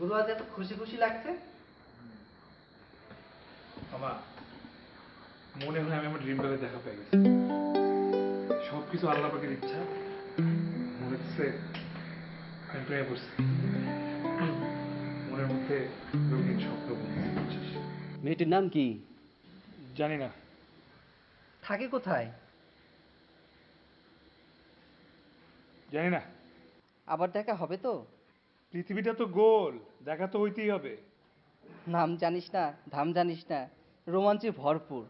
গুরু আজ এত খুশি খুশি লাগছে। বাবা, মনে হয় আমি আমার ড্রিম গার্লে দেখা পেয়ে গেছি। সবকিছু আল্লাহ পাকের ইচ্ছা। মনে হচ্ছে আমি প্রেমে পড়ছি। মনের মধ্যে রঙিন স্বপ্ন বুনছি। মেয়েটির নাম কি? জানি না। থাকে কোথায়? জানি না। আবার দেখা হবে তো? পৃথিবীটা তো গোল, দেখা তো হইতেই হবে। নাম জানিস না, ধাম জানিস না, রোমাঞ্চে ভরপুর।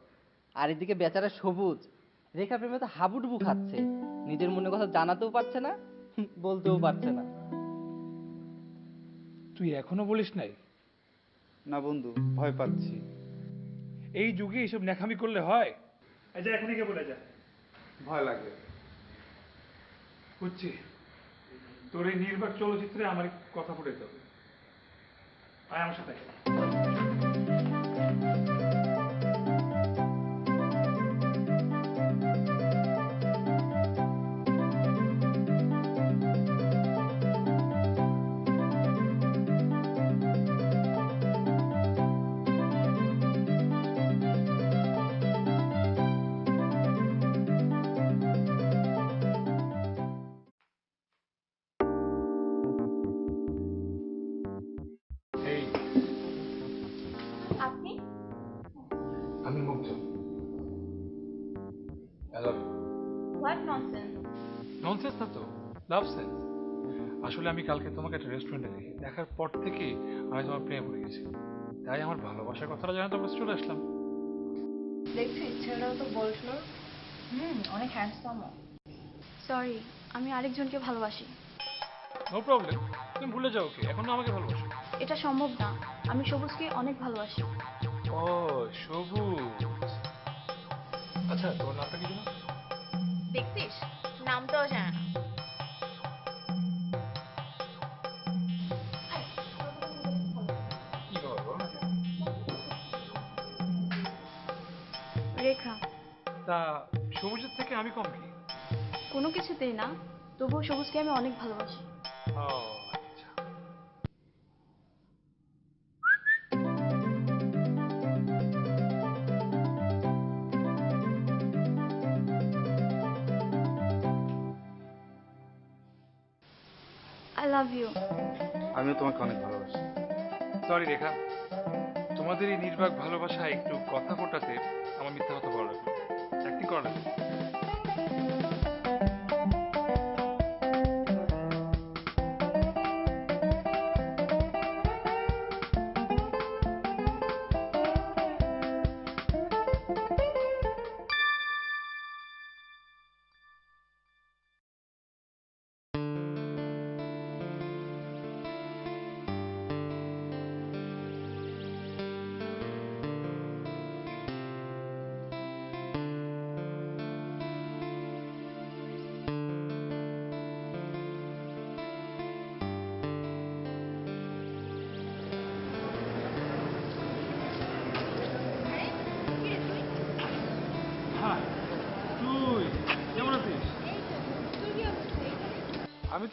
আর এদিকে বেচারা সবুজ রেখা প্রেমে তো হাবুডুবু খাচ্ছে। নিজের মনে কথা জানাতেও পারছে না, বলতেও পারছে না। তুই এখনো বলিস নাই? না বন্ধু, ভয় পাচ্ছি। এই যুগে এইসব নেখামি করলে হয়? আচ্ছা এখনই কে বলে যা। ভয় লাগে। বুঝছি, তোর এই নির্বাক চলচ্চিত্রে আমার কথা ফুটাইতে হবে। আয় আমার সাথে। আপনি? আমি মুগ্ধ। I love you. What nonsense. Nonsense না তো, লাভ সেন্স। আসলে আমি কালকে তোমাকে একটা রেস্টুরেন্টে দেখি, দেখার পর থেকে আমি তোমার প্রেমে পড়ে গেছি। তাই আমার ভালোবাসার কথাটা জানাতে আমার কাছে চলে আসলাম। দেখছিস ছেলেটাও তো বলছিল। অনেক হ্যান্ডসাম। সরি, আমি আরেকজনকে ভালোবাসি। নো প্রবলেম, তুমি ভুলে যাও, ওকে এখন আমাকে ভালোবাসো। এটা সম্ভব না, আমি সবুজকে অনেক ভালোবাসি। ও সবুজ, আচ্ছা তোমার নামটা কি জানো? দেখছিস নামটাও জানে না। কি খবর বলো না? রেখা। তা সবুজের থেকে আমি কম কি? কোনো কিছুতেই না, তবুও সবুজকে আমি অনেক ভালোবাসি। ও আচ্ছা। I love you. আমিও তোমাকে অনেক ভালোবাসি। সরি রেখা, তোমাদের এই নির্বাক ভালোবাসা একটু কথা ফোটাতে আমার মিথ্যা কথা বলা লাগবে, অ্যাক্টিং করা লাগবে।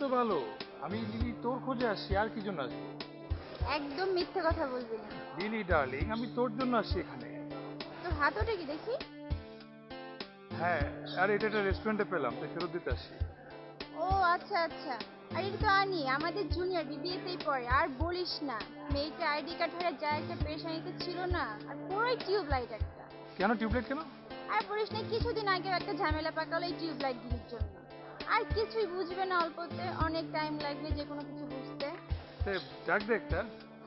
তো ভালো। আমি লিলি তোর খোঁজে আসছি, আর কি জন্য আসবো? একদম মিথ্যে কথা বলবি না। লিলি ডার্লিং, আমি তোর জন্য আসছি এখানে। তোর হাত ওটা কি দেখি? হ্যাঁ, আর এটা একটা রেস্টুরেন্টে পেলাম, তাই ফেরত দিতে আসছি। ও আচ্ছা আচ্ছা। আর এটা তো আনি আমাদের জুনিয়র বিবিএতেই পড়ে। আর বলিস না, মেয়েটা আইডি কার্ড হারে যা একটা পেরেশানিতে ছিল না, আর পুরোই টিউব লাইট একটা। কেন টিউবলাইট কেন? আর বলিস না, কিছুদিন আগেও একটা ঝামেলা পাকালো এই টিউব লাইট গিরির জন্য। আর কিছুই বুঝবে না অল্পতে, অনেক টাইম লাগবে যে কোনো কিছু বুঝতে। সে ডাক দে একটা।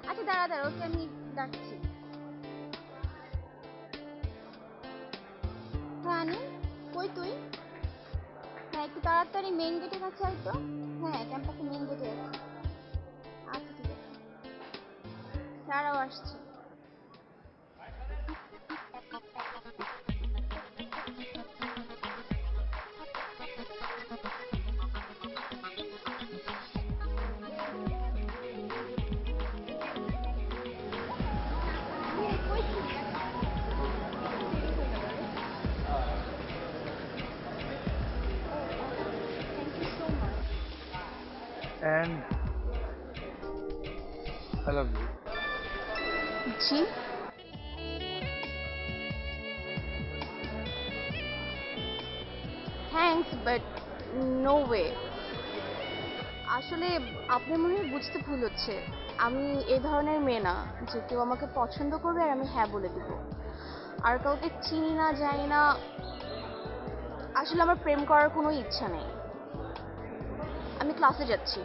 আচ্ছা দাঁড়া দাঁড়া, ওকে আমি ডাকছি। হ্যাঁ আনি, কই তুই? হ্যাঁ একটু তাড়াতাড়ি মেইন গেটের কাছে আয় তো। হ্যাঁ ক্যাম্পাসের মেইন গেটে আছে। আচ্ছা ঠিক আছে, তারাও আসছে। And I love you. জি থ্যাঙ্কস বাট নো ওয়ে। আসলে আপনার মনে হয় বুঝতে ভুল হচ্ছে। আমি এই ধরনের মেয়ে না যে কেউ আমাকে পছন্দ করবে আর আমি হ্যাঁ বলে দিব। আর কাউকে চিনি না জানি না, আসলে আমার প্রেম করার কোনো ইচ্ছা নেই। আমি ক্লাসে যাচ্ছি।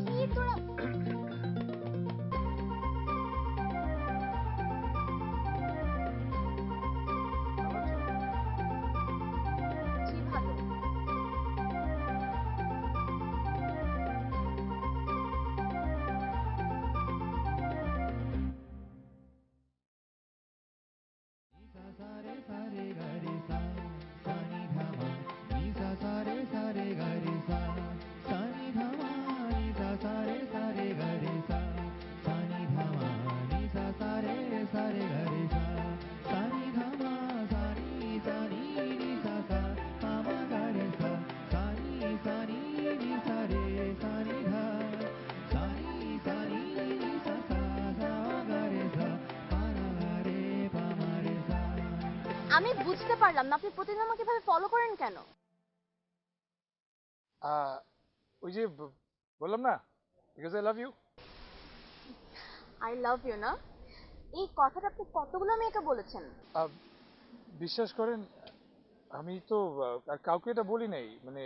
কি তোরা জি ভালো। আমি বুঝতে পারলাম না, আপনি প্রতিদিন আমাকে এভাবে ফলো করেন কেন? ওই যে বললাম না, because I love you. I love you না, এই কথাটা আপনি কতগুলো মেয়েকে বলেছেন? বিশ্বাস করেন, আমি তো আর কাউকে এটা বলি নাই। মানে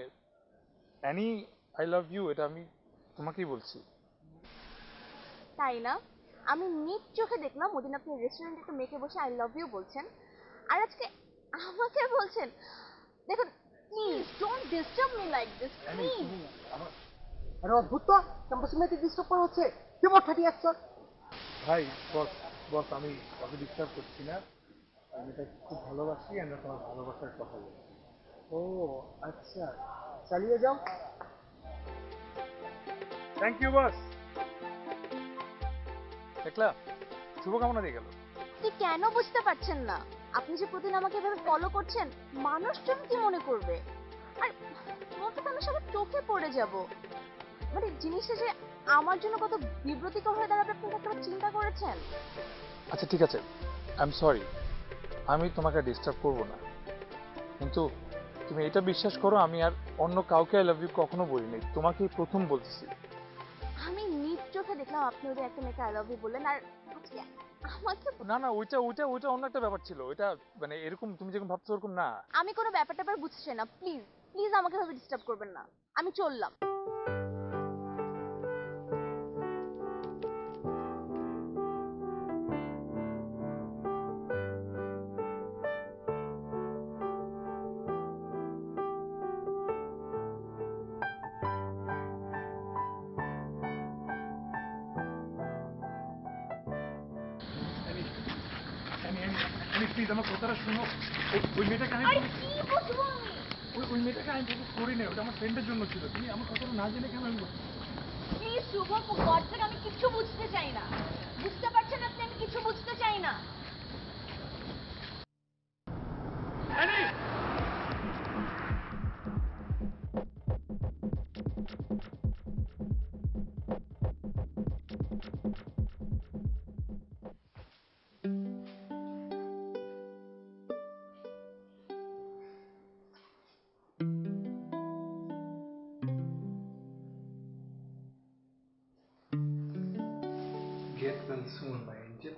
অ্যানি, আই লাভ ইউ এটা আমি তোমাকেই বলছি। তাই না? আমি নিজ চোখে দেখলাম ওদিন আপনি রেস্টুরেন্টে একটা মেয়েকে বসে আই লাভ ইউ বলছেন, আর আজকে আমাকে বলছেন। দেখুন please don't disturb me like this any please. তুমি আমার আরে অদ্ভুত তো, ক্যাম্পাসে মেয়েদের ডিস্টার্ব করা হচ্ছে। কে বট থাকি একশো। ভাই বস বস আমি ওকে ডিস্টার্ব করছি না, আমি তাকে খুব ভালোবাসি, আমরা তোমার ভালোবাসার কথা বলি। ও আচ্ছা, চালিয়ে যাও। Thank you boss. দেখলা, শুভকামনা দিয়ে গেল। আপনি কেন বুঝতে পারছেন না? আপনি যে প্রতিদিন আমাকে এভাবে ফলো করছেন, মানুষজন কি মনে করবে? আর বলতে তো আমি সবার চোখে পড়ে যাব। মানে জিনিসটা যে আমার জন্য কত বিব্রতিকর হয়ে দাঁড়াবে আপনি একবার চিন্তা করেছেন? আচ্ছা ঠিক আছে, আই এম সরি, আমি তোমাকে ডিস্টার্ব করব না, কিন্তু তুমি এটা বিশ্বাস করো আমি আর অন্য কাউকে আই লাভ ইউ কখনো বলিনি, তোমাকেই প্রথম বলতেছি। আমি নিজ চোখে দেখলাম আপনি ওদের একটা মেয়েকে আই লাভ ইউ বললেন, আর আজকে আমাকে না না, ওইটা ওইটা ওইটা অন্য একটা ব্যাপার ছিল, ওইটা মানে এরকম তুমি যেরকম ভাবছো ওরকম না। আমি কোনো ব্যাপারটা বুঝতে চাই না, প্লিজ প্লিজ আমাকে ভাবে ডিস্টার্ব করবেন না, আমি চললাম। প্লিজ আমার কথাটা শোনো, ওই মেয়েটাকে আমি আরে কি বুঝবো আমি? ওই মেয়েটাকে আমি প্রপোজ করি না, ওটা আমার ফ্রেন্ডের জন্য ছিল, তুমি আমার কথাটা না জেনে কেন আমি প্লিজ শুভ, গড থেকে আমি কিছু বুঝতে চাই না। বুঝতে পারছেন আপনি, আমি কিছু বুঝতে চাই না। Get well soon, my angel.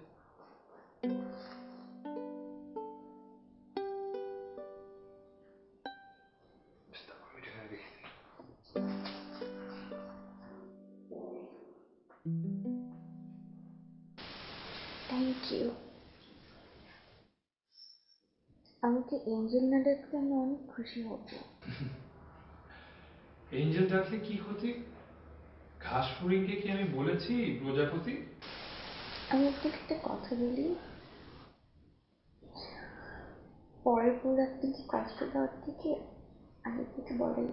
Thank you. আমাকে এঞ্জেল না ডাকলে আমি অনেক খুশি হব। এঞ্জেল ডাকলে কি ক্ষতি? ঘাস ফড়িংকে কি আমি বলেছি প্রজাপতি? আমি আপনাকে একটা কথা বলি, পরের পর আপনাকে কষ্ট দেওয়ার থেকে আগে থেকে বলাই।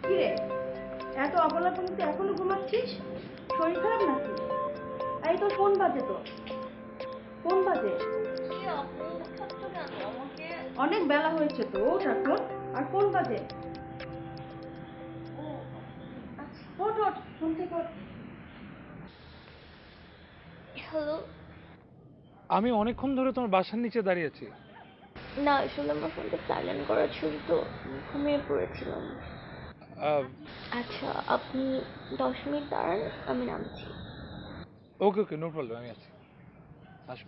কিরে, এত অবলা তুমি তো এখনো ঘুমাচ্ছিস? শরীর খারাপ নাকি? এই তোর ফোন বাজে তো, ফোন বাজে। অনেক বেলা হয়েছে তো, ওঠ এখন, আর ফোন বাজে। ওঠ ওঠ, ফোন থেকে ওঠ। হ্যালো। আমি অনেকক্ষণ ধরে তোমার বাসার নিচে দাঁড়িয়ে আছি। না আসলে আমার ফোনটা সাইলেন্ট করা ছিল তো, ঘুমিয়ে পড়েছিলাম। আচ্ছা আপনি 10 মিনিট দাঁড়ান, আমি নামছি। ওকে ওকে, নো প্রবলেম, আমি আছি, আসো।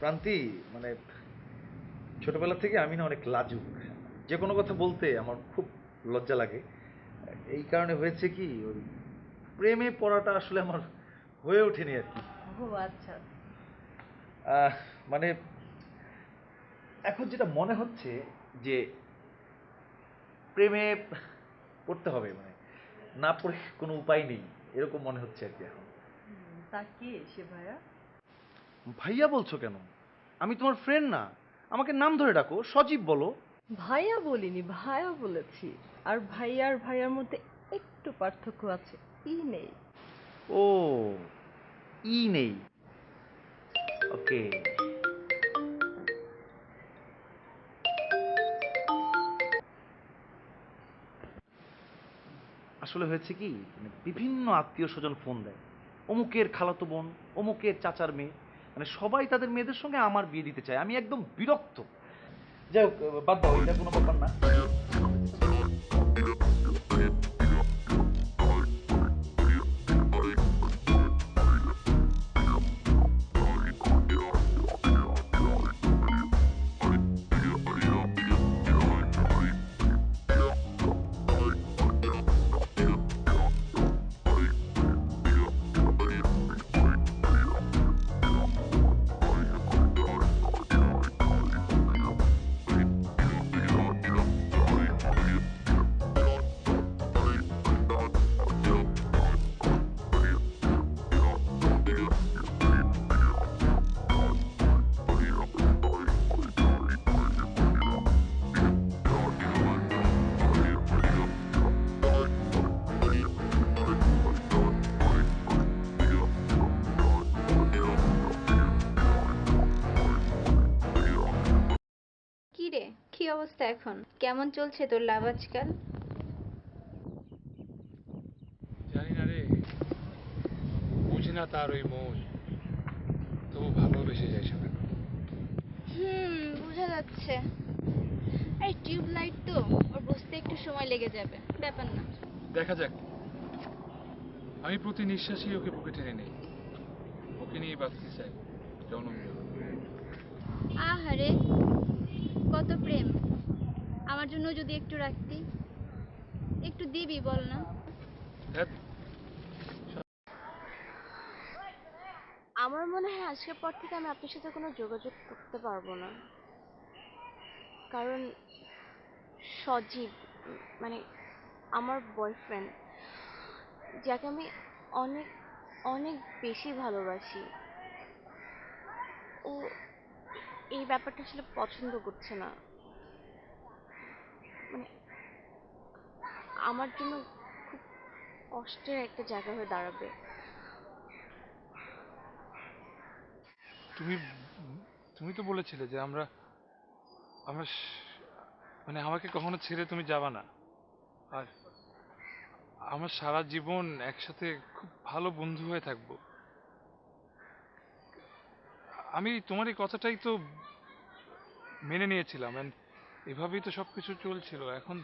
প্রান্তি, মানে ছোটবেলা থেকে আমি না অনেক লাজুক। যে কোনো কথা বলতে আমার খুব লজ্জা লাগে। এই কারণে হয়েছে কি, ওই প্রেমে পড়াটা আসলে আমার হয়ে ওঠেনি আর কি। ও আচ্ছা। মানে এখন যেটা মনে হচ্ছে যে প্রেমে পড়তে হবে, মানে না পড়ে কোনো উপায় নেই, এরকম মনে হচ্ছে আর কি এখন। তা কে সে ভাইয়া? ভাইয়া বলছো কেন? আমি তোমার ফ্রেন্ড না, আমাকে নাম ধরে ডাকো, সজীব বলো। ভাইয়া বলিনি, ভাইয়া বলেছি। আর ভাইয়ার ভাইয়ার মধ্যে একটু পার্থক্য আছে, ই নেই। ও, ই নেই, ওকে। আসলে হয়েছে কি, মানে বিভিন্ন আত্মীয় স্বজন ফোন দেয়, অমুকের খালাতো বোন, অমুকের চাচার মেয়ে, মানে সবাই তাদের মেয়েদের সঙ্গে আমার বিয়ে দিতে চায়। আমি একদম বিরক্ত। যাই হোক, বাদ দাও, এটা কোনো ব্যাপার না। কি রে, কি অবস্থা এখন? কেমন চলছে তোর লাভ আজকাল? জানি না রে, বুঝি না তার ওই মন, তবু ভালোবেসে যায় সবাই। বোঝা যাচ্ছে। এই টিউবলাইট তো, ওর বুঝতে একটু সময় লেগে যাবে, ব্যাপার না। দেখা যাক, আমি প্রতি নিঃশ্বাসই ওকে বুকে টেনে নেই, ওকে নিয়ে বাঁচতে চাই জনম জনম। আহারে, কত প্রেম! আমার জন্য যদি একটু রাখতি, একটু দিবি বল না? ধ্যাৎ, আমার মনে হয় আজকের পর থেকে আমি আপনার সাথে কোনো যোগাযোগ করতে পারবো না। কারণ সজীব, মানে আমার বয়ফ্রেন্ড, যাকে আমি অনেক অনেক বেশি ভালোবাসি, ও এই ব্যাপারটা আসলে পছন্দ করছে না। মানে আমার জন্য খুব কষ্টের একটা জায়গা হয়ে দাঁড়াবে। তুমি তুমি তো বলেছিলে যে আমরা আমরা মানে আমাকে কখনো ছেড়ে তুমি যাবা না, আর আমার সারা জীবন একসাথে খুব ভালো বন্ধু হয়ে থাকবো। আমি তোমার এই কথাটাই তো মেনে নিয়েছিলাম, এন্ড এভাবেই তো সবকিছু চলছিল। এখন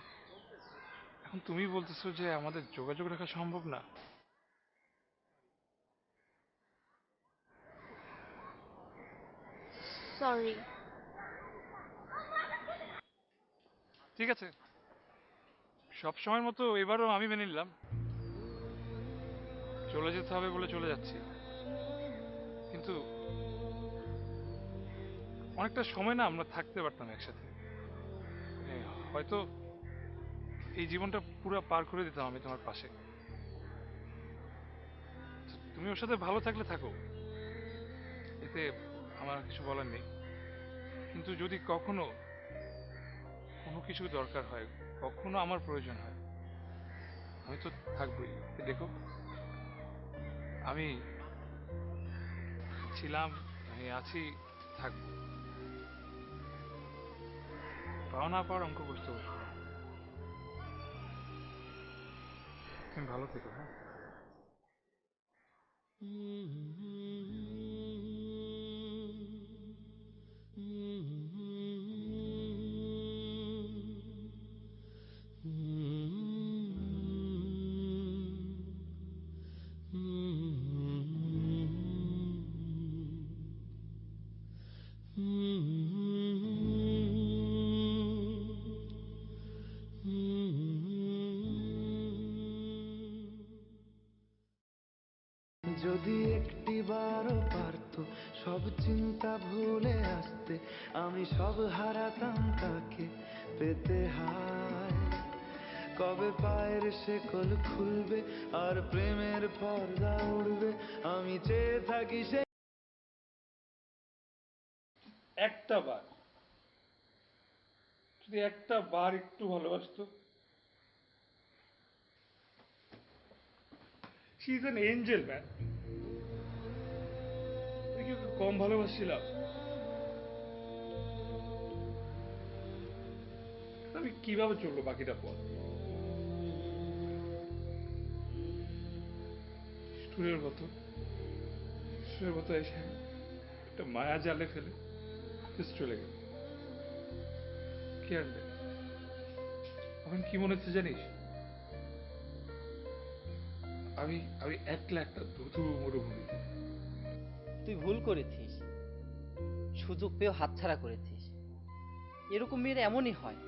এখন তুমি বলতেছো যে আমাদের যোগাযোগ রাখা সম্ভব না। সরি। ঠিক আছে, সব সময়ের মতো এবারও আমি মেনে নিলাম, চলে যেতে হবে বলে চলে যাচ্ছি। কিন্তু অনেকটা সময় না আমরা থাকতে পারতাম একসাথে, মানে হয়তো এই জীবনটা পুরো পার করে দিতাম আমি তোমার পাশে। তুমি ওর সাথে ভালো থাকলে থাকো, এতে আমার আর কিছু বলার নেই। কিন্তু যদি কখনো কোনো কিছু দরকার হয়, কখনো আমার প্রয়োজন হয়, আমি তো থাকবোই। দেখো, আমি ছিলাম, আমি আছি, থাকবো। পাওয়া না পাওয়ার অঙ্ক করতে বসবো না। তুমি ভালো থেকো, হ্যাঁ? সব চিন্তা ভুলে আসতে, আমি সব হারাতাম তাকে পেতে হায়। কবে পায়ের শেকল খুলবে আর প্রেমের পর্দা উড়বে, আমি চেয়ে থাকি সে একটা বার, যদি একটা বার একটু ভালোবাসতো। She is an Angel man. আমি কি ওকে কম ভালোবাসছিলাম? আমি কিভাবে চললো বাকিটা পথ? স্টুরের মতো এসে একটা মায়া জালে ফেলে চলে গেল। কেয়ার নেই। এখন কি মনে হচ্ছে জানিস? আমি আমি একলা একটা ধুধু মরুভূমিতে। তুই ভুল করেছিস, সুযোগ পেয়েও হাতছাড়া করেছিস। এরকম মেয়েরা এমনই হয়,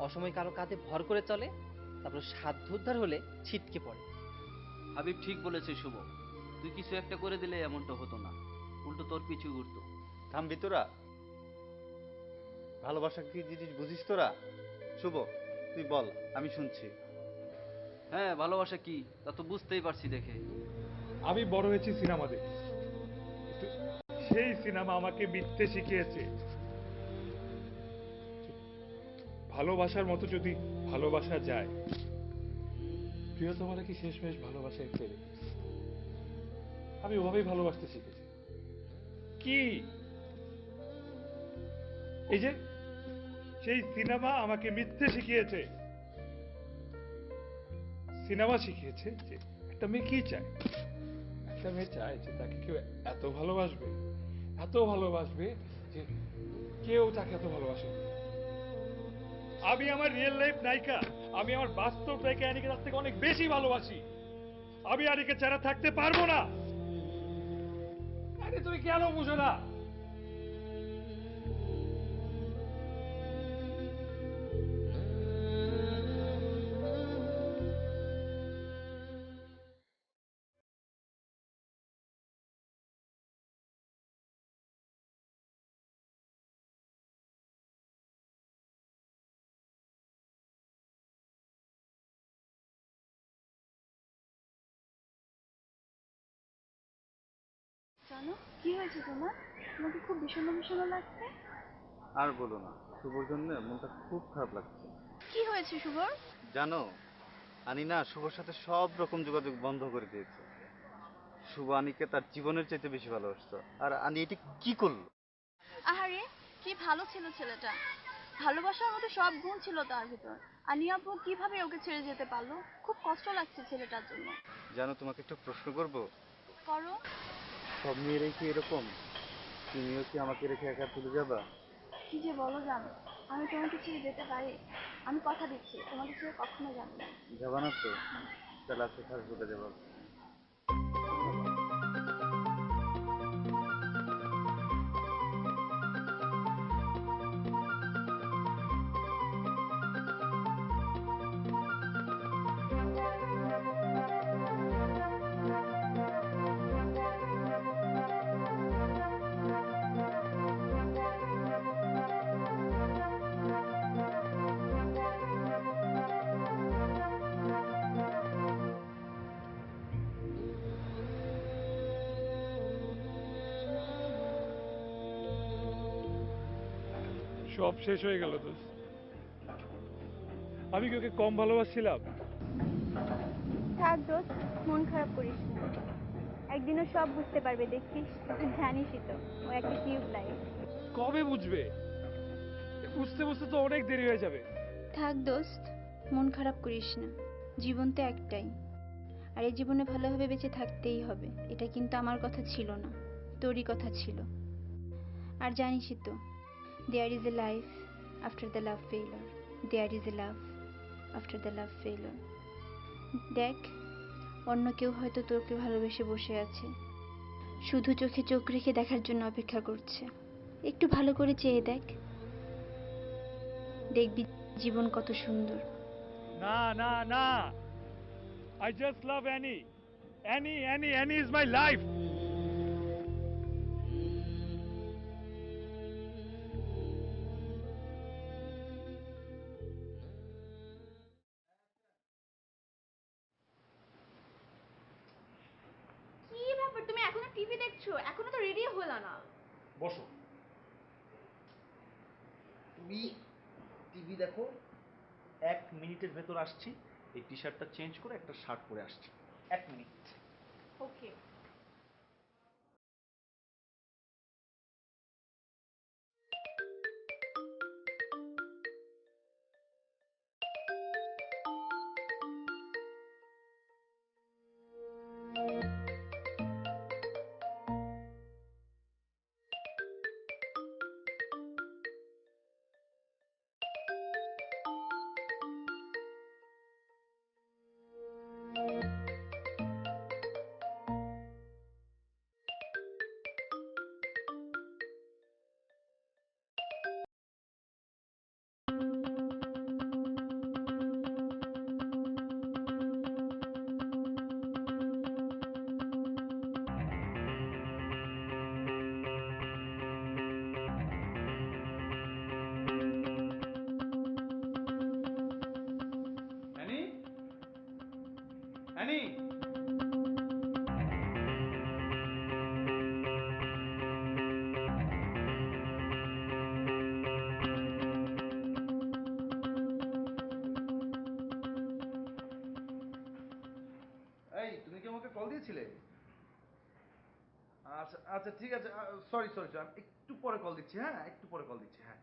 অসময় কারো কাঁধে ভর করে চলে, তারপর সাধ্য উদ্ধার হলে ছিটকে পড়ে। হাবিব ঠিক বলেছে শুভ, তুই কিছু একটা করে দিলে এমনটা হতো না, উল্টো তোর পিছু ঘুরতো। থামবি তোরা? ভালোবাসা কি জিনিস বুঝিস তোরা? শুভ, তুই বল, আমি শুনছি। হ্যাঁ, ভালোবাসা কি তা তো বুঝতেই পারছি দেখে। আমি বড় হয়েছি সিনেমা দেখে, সেই সিনেমা আমাকে মিথ্যে শিখিয়েছে। ভালোবাসার মতো যদি ভালোবাসা যায়, প্রিয়তমারা কি শেষমেশ ভালোবাসায় ফেলে? আমি ওভাবেই ভালোবাসতে শিখেছি। কি এই যে সেই সিনেমা আমাকে মিথ্যে শিখিয়েছে। সিনেমা শিখিয়েছে যে একটা মেয়ে কি চায়। একটা মেয়ে চায় যে তাকে কেউ এত ভালোবাসবে যে কেউ তাকে এত ভালোবাসে। আমি আমার রিয়েল লাইফ নায়িকা, আমি আমার বাস্তব নায়িকা আনিকে তার থেকে অনেক বেশি ভালোবাসি। আমি আনিকে ছাড়া থাকতে পারবো না। আরে তুমি কেন বুঝো না? জানো কি হয়েছে তোমার? তোমাকে খুব বিষণ্ণ বিষণ্ণ লাগছে। আর বলো না, শুভর জন্য মনটা খুব খারাপ লাগছে। কি হয়েছে শুভর? জানো, আনি না শুভর সাথে সব রকম যোগাযোগ বন্ধ করে দিয়েছে। শুভ আনিকে তার জীবনের চাইতে বেশি ভালোবাসতো, আর আনি এটি কি করলো? আহারে, কি ভালো ছিল ছেলেটা, ভালোবাসার মতো সব গুণ ছিল তার ভিতর। আনিয়া আপু কিভাবে ওকে ছেড়ে যেতে পারলো? খুব কষ্ট লাগছে ছেলেটার জন্য। জানো, তোমাকে একটা প্রশ্ন করবো? করো। সব মেয়েরাই কি এরকম? তুমিও কি আমাকে রেখে একা চলে যাবা? কি যে বলো জানো, আমি তোমাকে ছেড়ে যেতে পারি? আমি কথা দিচ্ছি তোমাকে ছেড়ে কখনো যাবো না। যাবা না তো? তাহলে আজকে ফাঁসবুটা যাবো। সব শেষ হয়ে গেল দোস্ত। আমি কি ওকে কম ভালোবাসছিলাম? থাক দোস্ত, মন খারাপ করিস না, একদিনও সব বুঝতে পারবে দেখিস। জানিসই তো ও একটা টিউব লাইট। কবে বুঝবে? বুঝতে বুঝতে তো অনেক দেরি হয়ে যাবে। থাক দোস্ত, মন খারাপ করিস না, জীবন তো একটাই, আর এই জীবনে ভালোভাবে বেঁচে থাকতেই হবে। এটা কিন্তু আমার কথা ছিল না, তোরই কথা ছিল। আর জানিসই তো, there is a life after the love failure, there is a love after the love failure. দেখ, অন্য কেউ হয়তো তোকে ভালোবেসে বসে আছে, শুধু চোখে চোখ রেখে দেখার জন্য অপেক্ষা করছে। একটু ভালো করে চেয়ে দেখ, দেখবি জীবন কত সুন্দর। না না না, I just love Annie. Annie is my life. TV দেখছো? এখনো তো রেডি হলো না। বসো, তুমি টিভি দেখো, 1 মিনিটের ভেতর আসছি। এই টি শার্টটা চেঞ্জ করে একটা শার্ট পরে আসছি, 1 মিনিট। ওকে। অ্যানি, অ্যানি, এই তুমি কি আমাকে কল দিয়েছিলে? আচ্ছা আচ্ছা, ঠিক আছে, সরি সরি সরি, আমি একটু পরে কল দিচ্ছি। হ্যাঁ, একটু পরে কল দিচ্ছি। হ্যাঁ।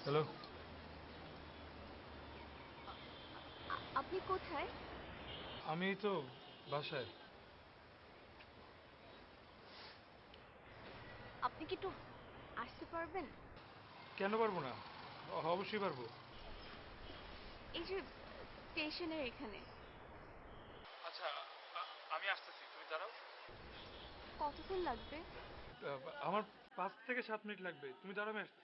হ্যালো, আপনি কোথায়? আমি এই তো বাসায়। আপনি কি একটু আসতে পারবেন? কেন পারবো না? অবশ্যই পারবো। এই যে স্টেশনের এখানে। আচ্ছা, আমি আসতেছি, তুমি দাঁড়াও। কতক্ষণ লাগবে? আমার 5 থেকে 7 মিনিট লাগবে, তুমি দাঁড়াও, আমি আসতেছি।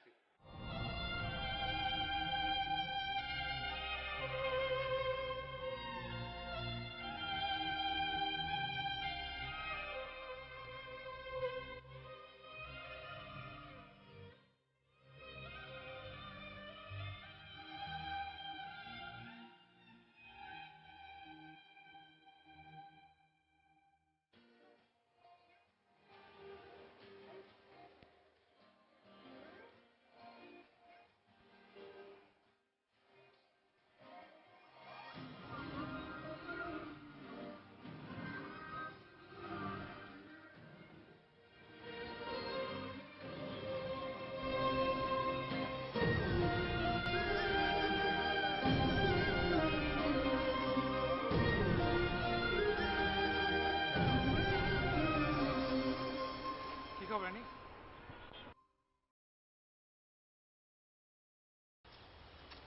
কি খবর রানি?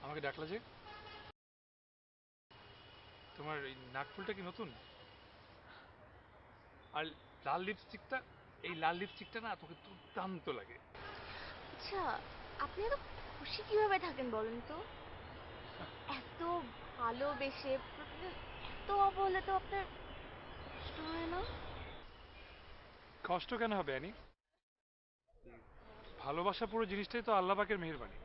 আমাকে ডাকলা যে? তোমার এই নাকফুলটা কি নতুন? আর লাল লিপস্টিকটা, এই লাল লিপস্টিকটা না তোকে দুর্দান্ত লাগে। আচ্ছা, আপনি এত খুশি কিভাবে থাকেন বলেন তো? এত ভালোবেসে প্রতিদিন এত অবহেলা তো আপনার কষ্ট হয় না? কষ্ট কেন হবে অ্যানি? ভালোবাসা পুরো জিনিসটাই তো আল্লাহ পাকের মেহেরবানি।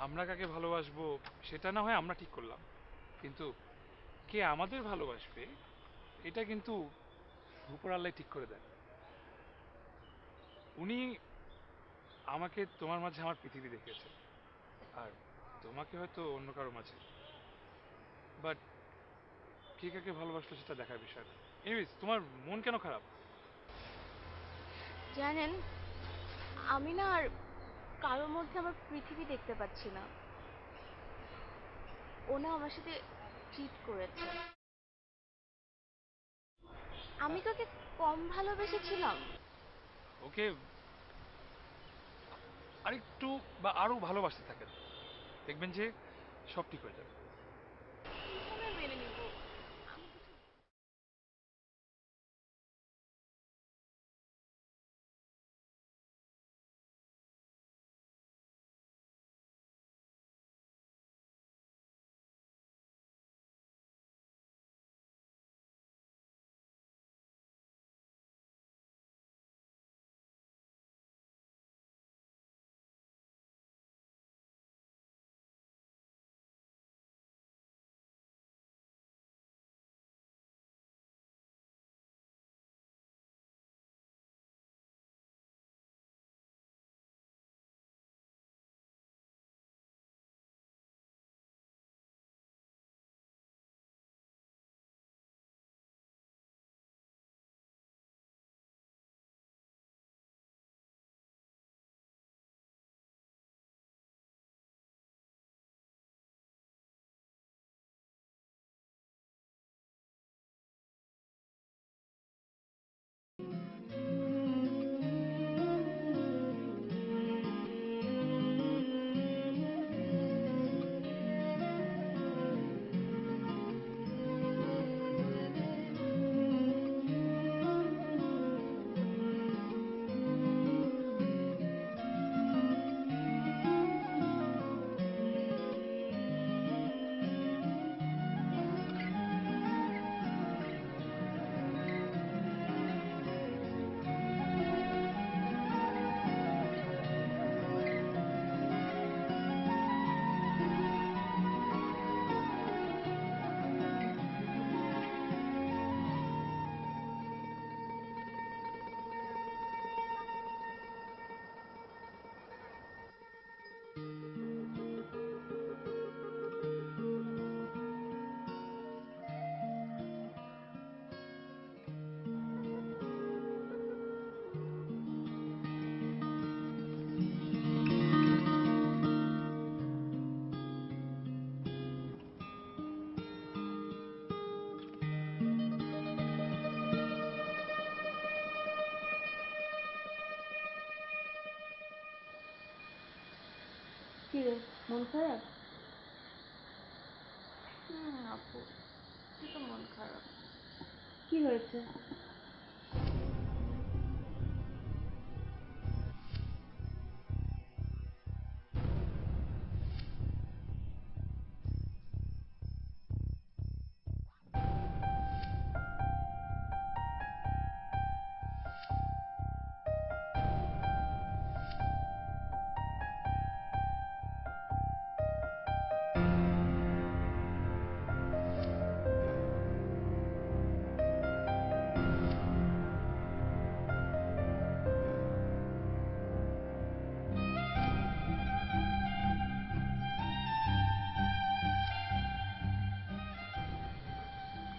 আমরা কাকে ভালোবাসবো সেটা না হয় আমরা ঠিক করলাম, কিন্তু কে আমাদের ভালোবাসবে এটা কিন্তু উপর আল্লাহ ঠিক করে দেন। উনি আমাকে তোমার মাঝে আমার পৃথিবী দেখিয়েছে, আর তোমাকে হয়তো অন্য কারো মাঝে। বাট কে কাকে ভালোবাসলো সেটা দেখার বিষয় না। এনিওয়েজ, তোমার মন কেন খারাপ? জানেন, আমি না আর কারোর মধ্যে আমার পৃথিবী দেখতে পাচ্ছি না। ও না আমার সাথে চিট করেছে। আমি তোকে কম ভালোবেসেছিলাম। ওকে আরেকটু বা আরো ভালোবাসতে থাকেন, দেখবেন যে সব ঠিক হয়ে যাবে। কিভাবে মেনে নিব? আমি কিছু কি রে, মন খারাপ? আপু, কি তো মন খারাপ? কি হয়েছে?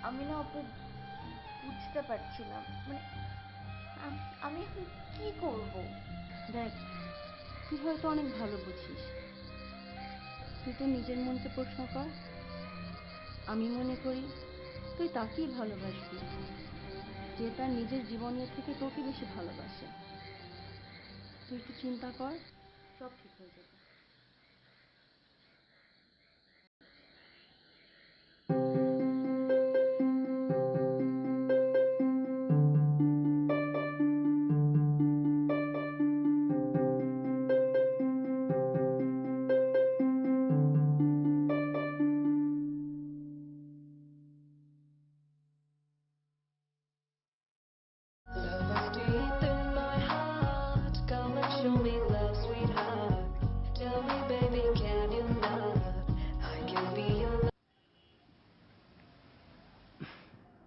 আমি না আপু বুঝতে পারছি না, মানে আমি এখন কি করব? দেখ, তুই হয়তো অনেক ভালো বুঝিস। তুই তো নিজের মনকে প্রশ্ন কর। আমি মনে করি তুই তাকেই ভালোবাসবি যে তার নিজের জীবনের থেকে তোকে বেশি ভালোবাসে। তুই একটু চিন্তা কর, সব ঠিক হয়ে যাবে।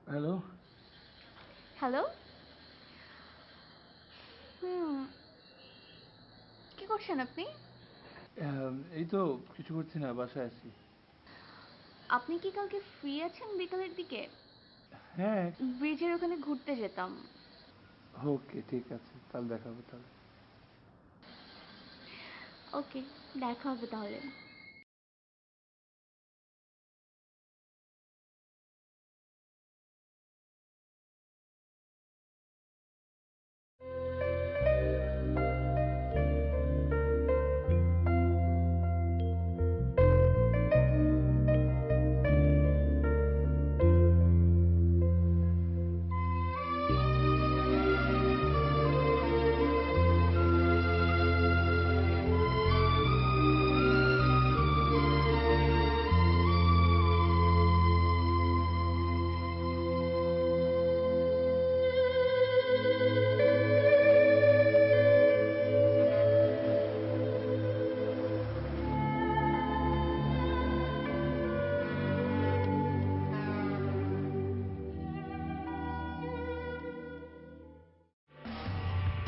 হ্যালো। হ্যালো। কি করছেন আপনি? এই তো কিছু করছি না, বাসায় আছি। আপনি কি কালকে ফ্রি আছেন বিকালের দিকে? হ্যাঁ। ব্রিজের ওখানে ঘুরতে যেতাম। ওকে, ঠিক আছে, তাহলে দেখা হবে তাহলে। ওকে, দেখা হবে তাহলে।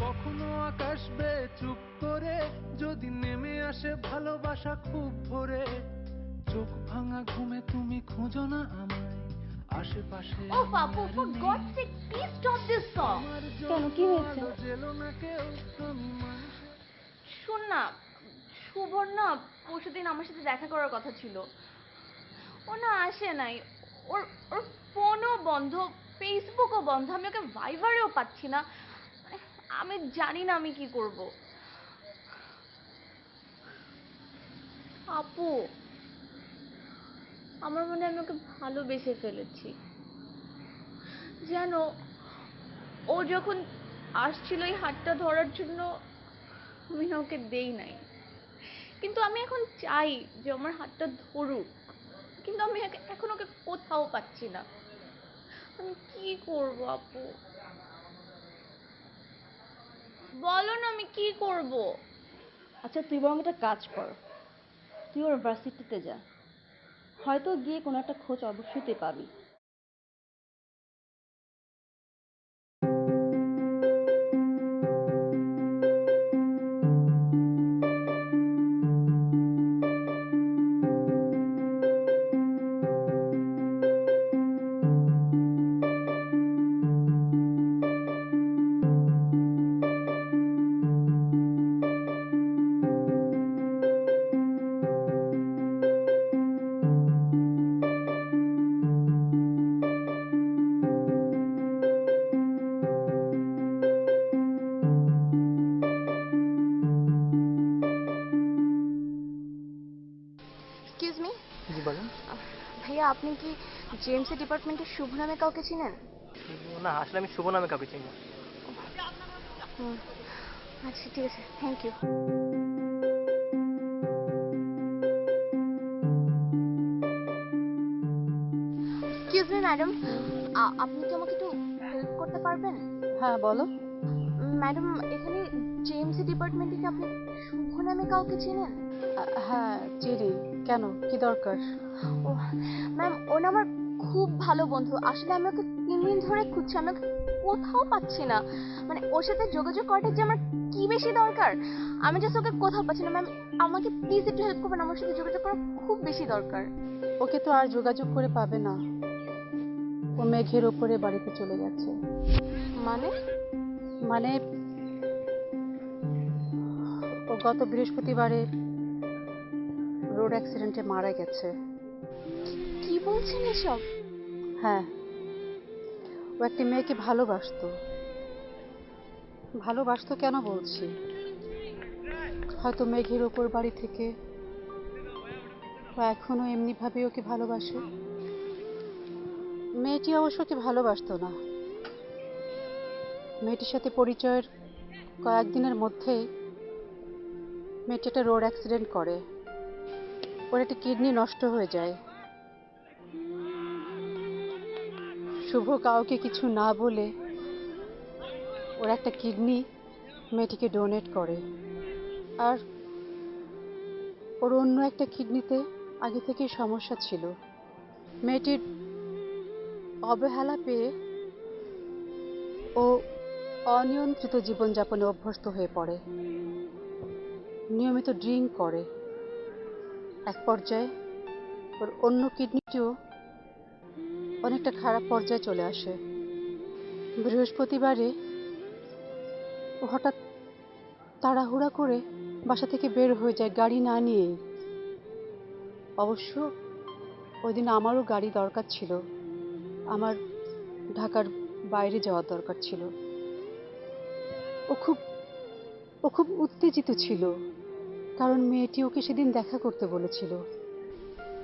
কখনো আকাশ বেয়ে চুপ করে যদি নেমে আসে ভালোবাসা খুব ভোরে, চোখ ভাঙা ঘুমে তুমি খুঁজো না আমায় আশেপাশে। ও Papu, for God sake please stop this song. কেন, কি হয়েছে? জেলো না কেউ আমি মানুষ। শোন না, শুভর না পরশুদিন আমার সাথে দেখা করার কথা ছিল, ও না আসে নাই। ওর ওর ফোনও বন্ধ, ফেসবুকও বন্ধ, আমি ওকে ভাইবারেও পাচ্ছি না। মানে আমি জানি না আমি কি করব। আপু, আমার মনে হয় আমি ওকে ভালোবেসে ফেলেছি। জানো, ও যখন আসছিল এই হাতটা ধরার জন্য, আমি না ওকে দেই নাই, কিন্তু আমি এখন চাই যে আমার হাতটা ধরুক, কিন্তু আমি এখন ওকে কোথাও পাচ্ছি না। আমি কি করব আপু, বলো না আমি কি করব? আচ্ছা, তুই বরং একটা কাজ কর, তুই ওর ভার্সিটিতে যা, হয়তো গিয়ে কোনো একটা খোঁজ অবশ্যই তুই পাবি। Excuse me. জি বলেন। ভাইয়া, আপনি কি জেএমসি ডিপার্টমেন্টের শুভ নামে কাউকে চিনেন? না, আসলে আমি শুভ নামে কাউকে চিনি না। হুম, আচ্ছা ঠিক আছে, thank you. Excuse me madam, আপনি কি আমাকে একটু হেল্প করতে পারবেন? হ্যাঁ বলো। ম্যাডাম, এখানে জেএমসি ডিপার্টমেন্টে কি আপনি শুভ নামে কাউকে চেনেন? হ্যাঁ চিনি, কেন, কি দরকার? ও ম্যাম, ও না আমার খুব ভালো বন্ধু। আসলে আমি ওকে 3 দিন ধরে খুঁজছি, আমি ওকে কোথাও পাচ্ছি না। মানে ওর সাথে যোগাযোগ করাটা যে আমার কি বেশি দরকার, আমি জাস্ট ওকে কোথাও পাচ্ছি না। ম্যাম, আমাকে প্লিজ একটু হেল্প করবেন, আমার সাথে যোগাযোগ করা খুব বেশি দরকার। ওকে তো আর যোগাযোগ করে পাবে না, ও মেঘের ওপরে বাড়িতে চলে গেছে। মানে? মানে ও গত বৃহস্পতিবারে রোড অ্যাক্সিডেন্টে মারা গেছে। কি বলছেন এসব? হ্যাঁ, ও একটি মেয়েকে ভালোবাসতো। ভালোবাসতো কেন বলছি, হয়তো মেঘের ওপর বাড়ি থেকে ও এখনো এমনিভাবে ওকে ভালোবাসে। মেয়েটি অবশ্য ওকে ভালোবাসতো না। মেয়েটির সাথে পরিচয়ের কয়েকদিনের মধ্যেই মেয়েটি একটা রোড অ্যাক্সিডেন্ট করে, ওর একটা কিডনি নষ্ট হয়ে যায়। শুভ কাউকে কিছু না বলে ওর একটা কিডনি মেয়েটিকে ডোনেট করে, আর ওর অন্য একটা কিডনিতে আগে থেকেই সমস্যা ছিল। মেয়েটির অবহেলা পেয়ে ও অনিয়ন্ত্রিত জীবনযাপনে অভ্যস্ত হয়ে পড়ে, নিয়মিত ড্রিঙ্ক করে। এক পর্যায়ে ওর অন্য কিডনিটিও অনেকটা খারাপ পর্যায়ে চলে আসে। বৃহস্পতিবারে ও হঠাৎ তাড়াহুড়া করে বাসা থেকে বের হয়ে যায় গাড়ি না নিয়েই। অবশ্য ওই দিন আমারও গাড়ি দরকার ছিল, আমার ঢাকার বাইরে যাওয়ার দরকার ছিল। ও খুব ও খুব উত্তেজিত ছিল, কারণ মেয়েটি ওকে সেদিন দেখা করতে বলেছিল।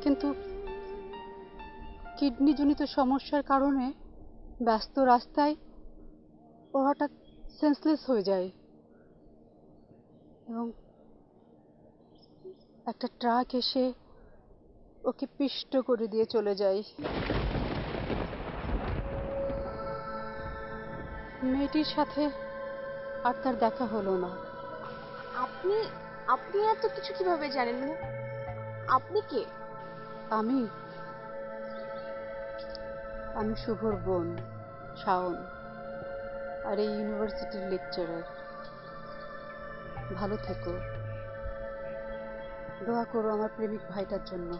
কিন্তু কিডনিজনিত সমস্যার কারণে ব্যস্ত রাস্তায় ও হঠাৎ সেন্সলেস হয়ে যায় এবং একটা ট্রাক এসে ওকে পিষ্ট করে দিয়ে চলে যায়। মেয়েটির সাথে আর তার দেখা হলো না। আপনি আপনি এত কিছু কিভাবে জানেন? আপনি কে? আমি আমি শুভর বোন শাওন, আর এই ইউনিভার্সিটির লেকচারার। ভালো থেকো, দোয়া করো আমার প্রেমিক ভাইটার জন্য।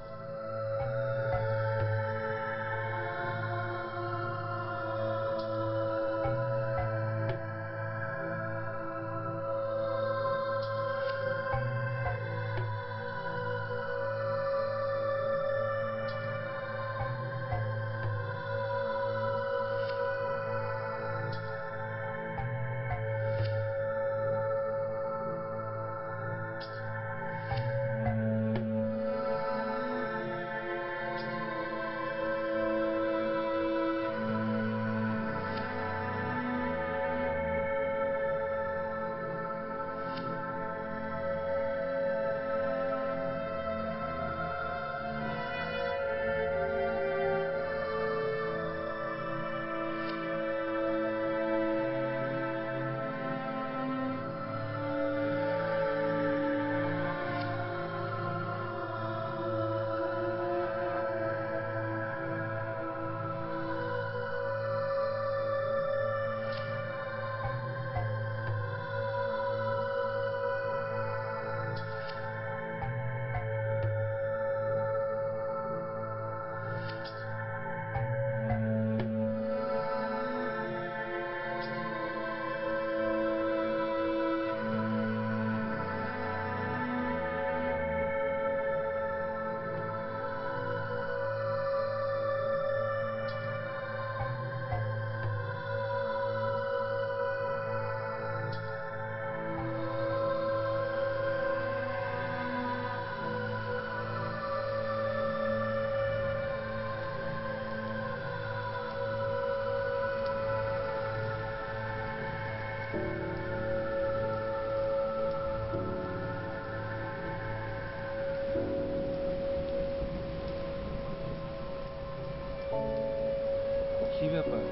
কি ব্যাপার?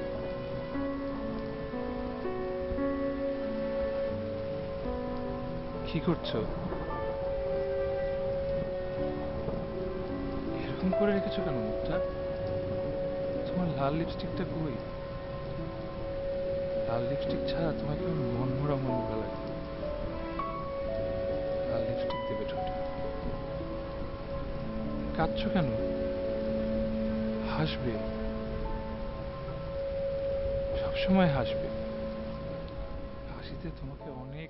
কি করছো? এরকম করে রেখেছো কেন মুখটা? তোমার লাল লিপস্টিকটা কই? লাল লিপস্টিক ছাড়া তোমাকে মনমরা মনমরা লাগে। লাল লিপস্টিক দেবে ঠোঁটে। কাঁদছো কেন? হাসবে, সবসময় হাসবে। হাসিতে তোমাকে অনেক